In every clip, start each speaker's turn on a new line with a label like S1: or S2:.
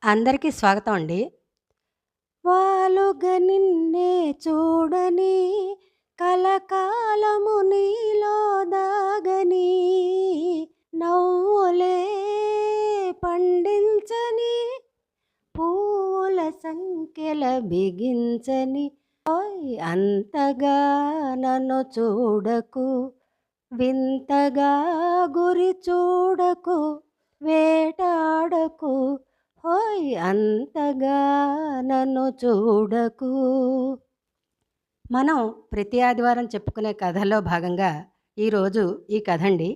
S1: అందరికీ స్వాగతం అండి. వాలుగ నిన్నే చూడని కలకాలము నీలో దాగని నవ్వులే పండించని పూల సంఖ్యల బిగించని ఓయ్ అంతగా నన్ను చూడకు వింతగా గురి చూడకు వేటాడకు ఓయ్ అంతగా నన్ను చూడకు. మనం ప్రతి ఆదివారం చెప్పుకునే కథల్లో భాగంగా ఈరోజు ఈ కథ అండి.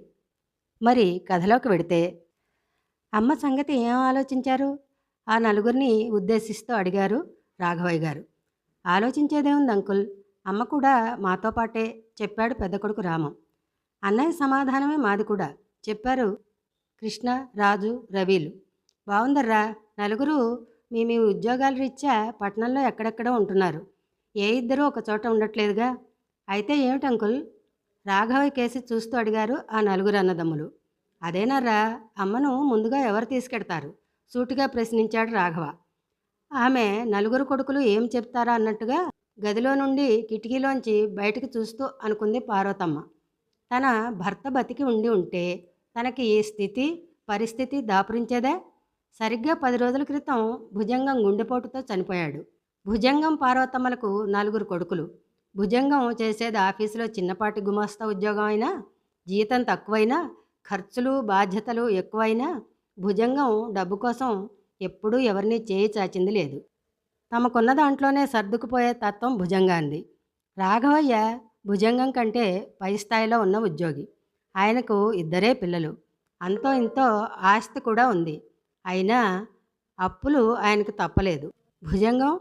S1: మరి కథలోకి వెడితే అమ్మ సంగతి ఏం ఆలోచించారు? ఆ నలుగురిని ఉద్దేశిస్తూ అడిగారు రాఘవయ్య గారు. ఆలోచించేదేముంది అంకుల్, అమ్మ కూడా మాతో పాటే చెప్పాడు పెద్ద కొడుకు రామం. అన్నయ్య సమాధానమే మాది కూడా చెప్పారు కృష్ణ, రాజు, రవిలు. బావుందర్రా, నలుగురు మీ మీ ఉద్యోగాల రీత్యా పట్టణంలో ఎక్కడెక్కడో ఉంటున్నారు. ఏ ఇద్దరూ ఒక చోట ఉండట్లేదుగా. అయితే ఏమిటి అంకుల్? రాఘవయ్య కేసి చూస్తూ అడిగారు ఆ నలుగురు అన్నదమ్ములు. అదేనర్రా, అమ్మను ముందుగా ఎవరు తీసుకెడతారు? సూటిగా ప్రశ్నించాడు రాఘవ. ఆమె నలుగురు కొడుకులు ఏం చెప్తారా అన్నట్టుగా గదిలో నుండి కిటికీలోంచి బయటకు చూస్తూ అనుకుంది పార్వతమ్మ. తన భర్త బతికి ఉండి ఉంటే తనకి ఈ స్థితి పరిస్థితి దాపురించేదే. సరిగ్గా 10 రోజుల క్రితం భుజంగం గుండెపోటుతో చనిపోయాడు. భుజంగం పార్వతమ్మలకు నలుగురు కొడుకులు. భుజంగం చేసేది ఆఫీసులో చిన్నపాటి గుమాస్తా ఉద్యోగం అయినా, జీతం తక్కువైనా, ఖర్చులు బాధ్యతలు ఎక్కువైనా భుజంగం డబ్బు కోసం ఎప్పుడూ ఎవరినీ చేయి చాచింది లేదు. తమకున్న దాంట్లోనే సర్దుకుపోయే తత్వం భుజంగాంది. రాఘవయ్య భుజంగం కంటే పై స్థాయిలో ఉన్న ఉద్యోగి. ఆయనకు ఇద్దరే పిల్లలు. అంతో ఇంతో ఆస్తి కూడా ఉంది. అయినా అప్పులు ఆయనకు తప్పలేదు. భుజంగం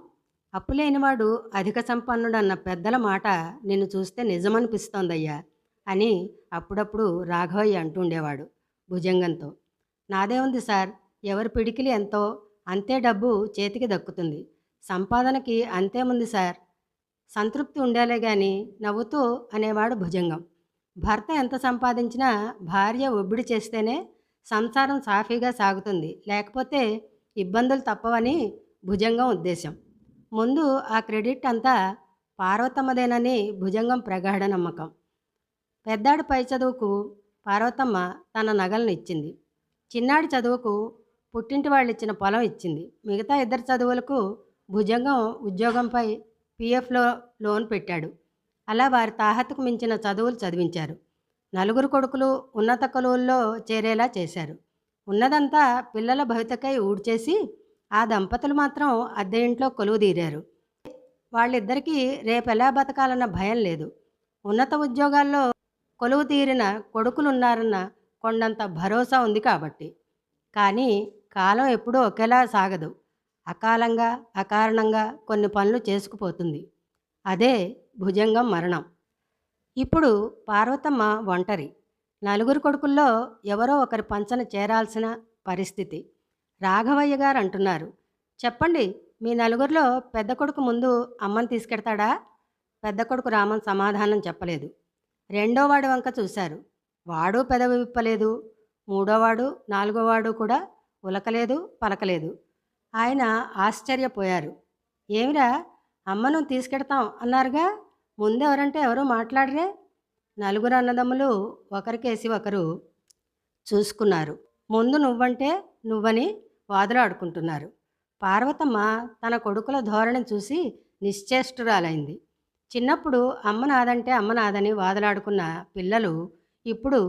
S1: అప్పులేనివాడు అధిక సంపన్నుడన్న పెద్దల మాట నిన్ను చూస్తే నిజమనిపిస్తోందయ్యా అని అప్పుడప్పుడు రాఘవయ్య అంటుండేవాడు భుజంగంతో. నాదేముంది సార్, ఎవరి పిడికిలి ఎంతో అంతే డబ్బు చేతికి దక్కుతుంది. సంపాదనకి అంతేముంది సార్, సంతృప్తి ఉండేలే గాని నవ్వుతూ అనేవాడు భుజంగం. భర్త ఎంత సంపాదించినా భార్య ఒబ్బిడి చేస్తేనే సంసారం సాఫీగా సాగుతుంది, లేకపోతే ఇబ్బందులు తప్పవని భుజంగం ఉద్దేశం. ముందు ఆ క్రెడిట్ అంతా పార్వతమ్మదేనని భుజంగం ప్రగాఢ నమ్మకం. పెద్దాడి పై చదువుకు పార్వతమ్మ తన నగలను ఇచ్చింది. చిన్నాడి చదువుకు పుట్టింటి వాళ్ళు ఇచ్చిన పొలం ఇచ్చింది. మిగతా ఇద్దరు చదువులకు భుజంగం ఉద్యోగంపై పిఎఫ్లో లోన్ పెట్టాడు. అలా వారి తాహతుకు మించిన చదువులు చదివించారు. నలుగురు కొడుకులు ఉన్నత కొలువుల్లో చేరేలా చేశారు. ఉన్నదంతా పిల్లల భవితకై ఊడ్చేసి ఆ దంపతులు మాత్రం అద్దె ఇంట్లో కొలువుదీరారు. వాళ్ళిద్దరికీ రేపెలా బతకాలన్న భయం లేదు. ఉన్నత ఉద్యోగాల్లో కొలువు తీరిన కొడుకులున్నారన్న కొండంత భరోసా ఉంది కాబట్టి. కానీ కాలం ఎప్పుడూ ఒకేలా సాగదు. అకాలంగా అకారణంగా కొన్ని పనులు చేసుకుపోతుంది. అదే భుజంగం మరణం. ఇప్పుడు పార్వతమ్మ ఒంటరి. నలుగురు కొడుకుల్లో ఎవరో ఒకరి పంచన చేరాల్సిన పరిస్థితి. రాఘవయ్య గారు అంటున్నారు, చెప్పండి, మీ నలుగురిలో పెద్ద కొడుకు ముందు అమ్మని తీసుకెడతాడా? పెద్ద కొడుకు రామన్ సమాధానం చెప్పలేదు. రెండోవాడి వంక చూశారు. వాడు పెదవి విప్పలేదు. మూడోవాడు నాలుగోవాడు కూడా ఉలకలేదు పలకలేదు. ఆయన ఆశ్చర్యపోయారు. ఏమిరా, అమ్మను తీసుకెడతాం అన్నారుగా, ముందెవరంటే ఎవరూ మాట్లాడరే? నలుగురు అన్నదమ్ములు ఒకరికేసి ఒకరు చూసుకున్నారు. ముందు నువ్వంటే నువ్వని వాదులాడుకుంటున్నారు. పార్వతమ్మ తన కొడుకుల ధోరణి చూసి నిశ్చేష్టురాలైంది. చిన్నప్పుడు అమ్మ నాదంటే అమ్మ నాదని వాదులాడుకున్న పిల్లలు ఇప్పుడు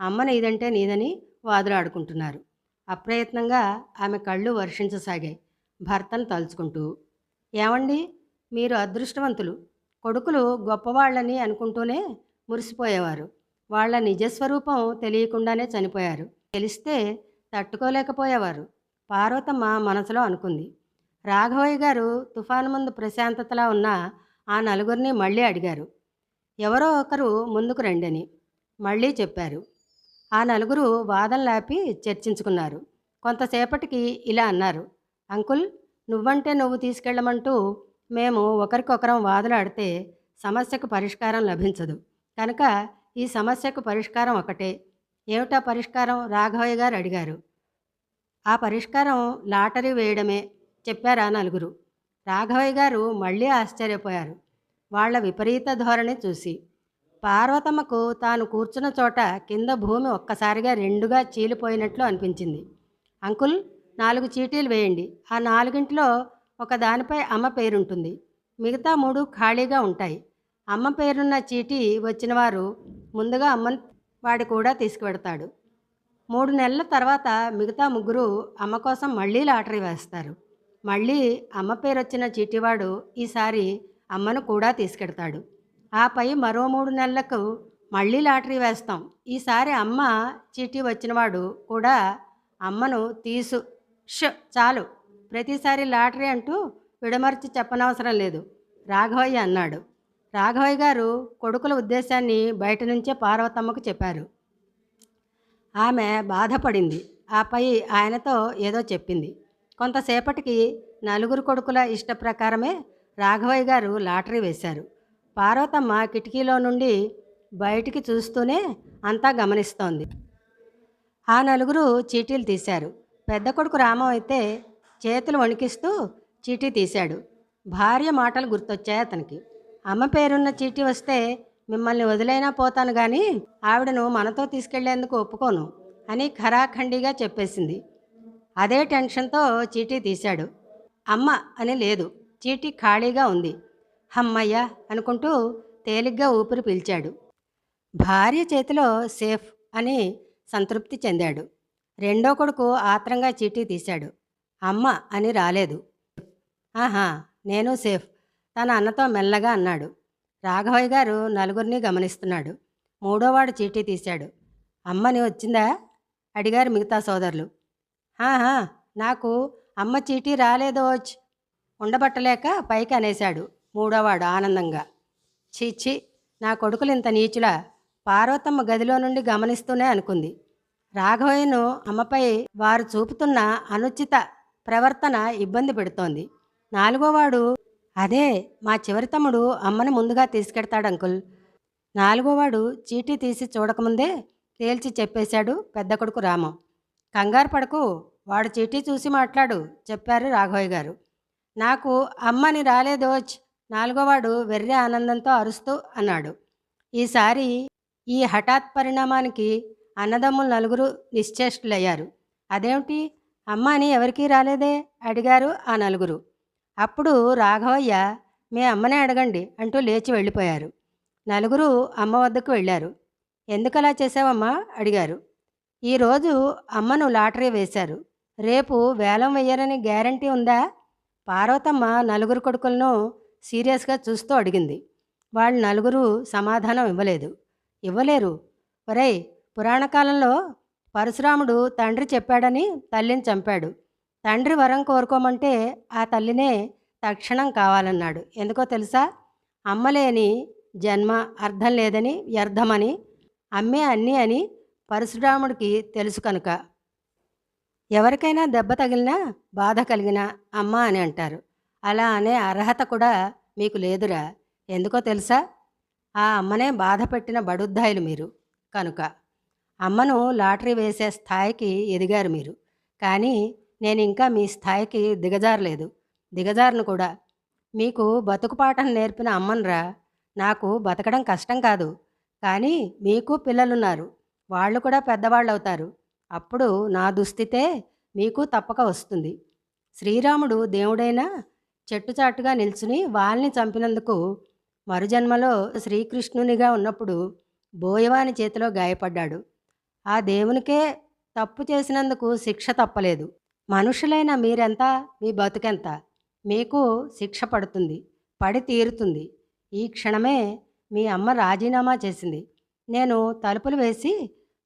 S1: అమ్మ నీదంటే నీదని వాదులాడుకుంటున్నారు. అప్రయత్నంగా ఆమె కళ్ళు వర్షించసాగాయి భర్తను తలుచుకుంటూ. ఏమండి, మీరు అదృష్టవంతులు. కొడుకులు గొప్పవాళ్ళని అనుకుంటూనే మురిసిపోయేవారు. వాళ్ళ నిజస్వరూపం తెలియకుండానే చనిపోయారు. తెలిస్తే తట్టుకోలేకపోయేవారు. పార్వతమ్మ మనసులో అనుకుంది. రాఘవయ్య గారు తుఫాను ముందు ప్రశాంతతలా ఉన్న ఆ నలుగురిని మళ్ళీ అడిగారు. ఎవరో ఒకరు ముందుకు రండని మళ్ళీ చెప్పారు. ఆ నలుగురు వాదనలాపి చర్చించుకున్నారు. కొంతసేపటికి ఇలా అన్నారు. అంకుల్, నువ్వంటే నువ్వు తీసుకెళ్ళమంటూ మేము ఒకరికొకరం వాదులాడితే సమస్యకు పరిష్కారం లభించదు. కనుక ఈ సమస్యకు పరిష్కారం ఒకటే. ఏమిటా పరిష్కారం? రాఘవయ్య గారు అడిగారు. ఆ పరిష్కారం లాటరీ వేయడమే చెప్పారా నలుగురు. రాఘవయ్య గారు మళ్ళీ ఆశ్చర్యపోయారు వాళ్ళ విపరీత ధోరణి చూసి. పార్వతమ్మకు తాను కూర్చున్న చోట కింద భూమి ఒక్కసారిగా రెండుగా చీలిపోయినట్లు అనిపించింది. అంకుల్, 4 చీటీలు వేయండి. ఆ నాలుగింటిలో ఒక దానిపై అమ్మ పేరుంటుంది, మిగతా 3 ఖాళీగా ఉంటాయి. అమ్మ పేరున్న చీటీ వచ్చిన వారు ముందుగా అమ్మని వాడి కూడా తీసుకువెడతాడు. 3 నెలల తర్వాత మిగతా ముగ్గురు అమ్మ కోసం మళ్ళీ లాటరీ వేస్తారు. మళ్ళీ అమ్మ పేరొచ్చిన చీటీవాడు ఈసారి అమ్మను కూడా తీసుకెడతాడు. ఆపై మరో 3 నెలలకు మళ్ళీ లాటరీ వేస్తాం. ఈసారి అమ్మ చీటీ వచ్చినవాడు కూడా అమ్మను చాలు, ప్రతిసారి లాటరీ అంటూ విడమర్చి చెప్పనవసరం లేదు, రాఘవయ్య అన్నాడు. రాఘవయ్య గారు కొడుకుల ఉద్దేశాన్ని బయట నుంచే పార్వతమ్మకు చెప్పారు. ఆమె బాధపడింది. ఆపై ఆయనతో ఏదో చెప్పింది. కొంతసేపటికి నలుగురు కొడుకుల ఇష్టప్రకారమే రాఘవయ్య గారు లాటరీ వేశారు. పార్వతమ్మ కిటికీలో నుండి బయటికి చూస్తూనే అంతా గమనిస్తోంది. ఆ నలుగురు చీటీలు తీశారు. పెద్ద కొడుకు రామం అయితే చేతులు వణికిస్తూ చీటీ తీశాడు. భార్య మాటలు గుర్తొచ్చాయి అతనికి. అమ్మ పేరున్న చీటీ వస్తే మిమ్మల్ని వదిలైనా పోతాను కానీ ఆవిడను మనతో తీసుకెళ్లేందుకు ఒప్పుకోను అని ఖరాఖండిగా చెప్పేసింది. అదే టెన్షన్తో చీటీ తీశాడు. అమ్మ అని లేదు, చీటీ ఖాళీగా ఉంది. హమ్మయ్య అనుకుంటూ తేలిగ్గా ఊపిరి పీల్చాడు. భార్య చేతిలో సేఫ్ అని సంతృప్తి చెందాడు. రెండో కొడుకు ఆత్రంగా చీటీ తీశాడు. అమ్మ అని రాలేదు. ఆహా, నేను సేఫ్, తన అన్నతో మెల్లగా అన్నాడు. రాఘవయ్య గారు నలుగురిని గమనిస్తున్నాడు. మూడోవాడు చీటీ తీశాడు. అమ్మని వచ్చిందా అడిగారు మిగతా సోదరులు. ఆహా, నాకు అమ్మ చీటీ రాలేదోచ్, ఉండబట్టలేక పైకి అనేశాడు మూడోవాడు ఆనందంగా. చీచి, నా కొడుకులు ఇంత నీచులా, పార్వతమ్మ గదిలో నుండి గమనిస్తూనే అనుకుంది. రాఘవయ్యను అమ్మపై వారు చూపుతున్న అనుచిత ప్రవర్తన ఇబ్బంది పెడుతోంది. నాలుగోవాడు, అదే మా చివరి తమ్ముడు అమ్మని ముందుగా తీసుకెడతాడు అంకుల్. నాలుగోవాడు చీటీ తీసి చూడకముందే తేల్చి చెప్పేశాడు పెద్ద కొడుకు రామం. కంగారు పడకు, వాడు చీటీ చూసి మాట్లాడు చెప్పారు రాఘవయ్య గారు. నాకు అమ్మని రాలేదోచ్, నాలుగోవాడు వెర్రి ఆనందంతో అరుస్తూ అన్నాడు. ఈసారి ఈ హఠాత్ పరిణామానికి అన్నదమ్ములు నలుగురు నిశ్చేష్టులయ్యారు. అదేమిటి, అమ్మ అని ఎవరికీ రాలేదే అడిగారు ఆ నలుగురు. అప్పుడు రాఘవయ్య, మీ అమ్మనే అడగండి అంటూ లేచి వెళ్ళిపోయారు. నలుగురు అమ్మ వద్దకు వెళ్ళారు. ఎందుకలా చేసావమ్మా అడిగారు. ఈరోజు అమ్మను లాటరీ వేశారు, రేపు వేలం వెయ్యరని గ్యారంటీ ఉందా? పార్వతమ్మ నలుగురు కొడుకులను సీరియస్గా చూస్తూ అడిగింది. వాళ్ళు నలుగురు సమాధానం ఇవ్వలేరు. ఒరేయ్, పురాణకాలంలో పరశురాముడు తండ్రి చెప్పాడని తల్లిని చంపాడు. తండ్రి వరం కోరుకోమంటే ఆ తల్లినే తక్షణం కావాలన్నాడు. ఎందుకో తెలుసా? అమ్మలేని జన్మ అర్థం లేదని, వ్యర్థమని, అమ్మే అన్నీ అని పరశురాముడికి తెలుసు కనుక. ఎవరికైనా దెబ్బ తగిలినా, బాధ కలిగినా అమ్మ అని అంటారు. అలా అనే అర్హత కూడా మీకు లేదురా. ఎందుకో తెలుసా? ఆ అమ్మనే బాధ పెట్టిన బడుద్దాయిలు మీరు కనుక. అమ్మను లాటరీ వేసే స్థాయికి ఎదిగారు మీరు. కానీ నేను ఇంకా మీ స్థాయికి దిగజారును కూడా. మీకు బతుకుపాఠం నేర్పిన అమ్మన్రా. నాకు బతకడం కష్టం కాదు, కానీ మీకు పిల్లలున్నారు, వాళ్ళు కూడా పెద్దవాళ్ళు అవుతారు. అప్పుడు నా దుస్థితే మీకు తప్పక వస్తుంది. శ్రీరాముడు దేవుడైనా చెట్టుచాటుగా నిల్చుని వాళ్ళని చంపినందుకు మరుజన్మలో శ్రీకృష్ణునిగా ఉన్నప్పుడు బోయవాని చేతిలో గాయపడ్డాడు. ఆ దేవునికే తప్పు చేసినందుకు శిక్ష తప్పలేదు. మనుషులైన మీరెంత, మీ బతుకెంత, మీకు శిక్ష పడి తీరుతుంది. ఈ క్షణమే మీ అమ్మ రాజీనామా చేసింది. నేను తలుపులు వేసి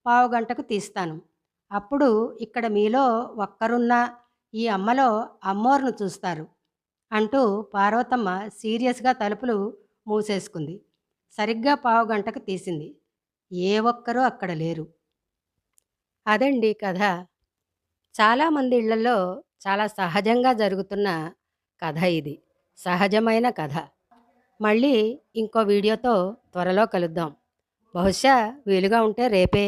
S1: 15 గంటకు తీస్తాను. అప్పుడు ఇక్కడ మీలో ఒక్కరున్నా ఈ అమ్మలో అమ్మోరును చూస్తారు అంటూ పార్వతమ్మ సీరియస్గా తలుపులు మూసేసుకుంది. సరిగ్గా 15 గంటకు తీసింది. ఏ ఒక్కరూ అక్కడ లేరు. అదండి కథ. చాలామంది ఇళ్లలో చాలా సహజంగా జరుగుతున్న కథ ఇది. సహజమైన కథ. మళ్ళీ ఇంకో వీడియోతో త్వరలో కలుద్దాం. బహుశా వీలుగా ఉంటే రేపే.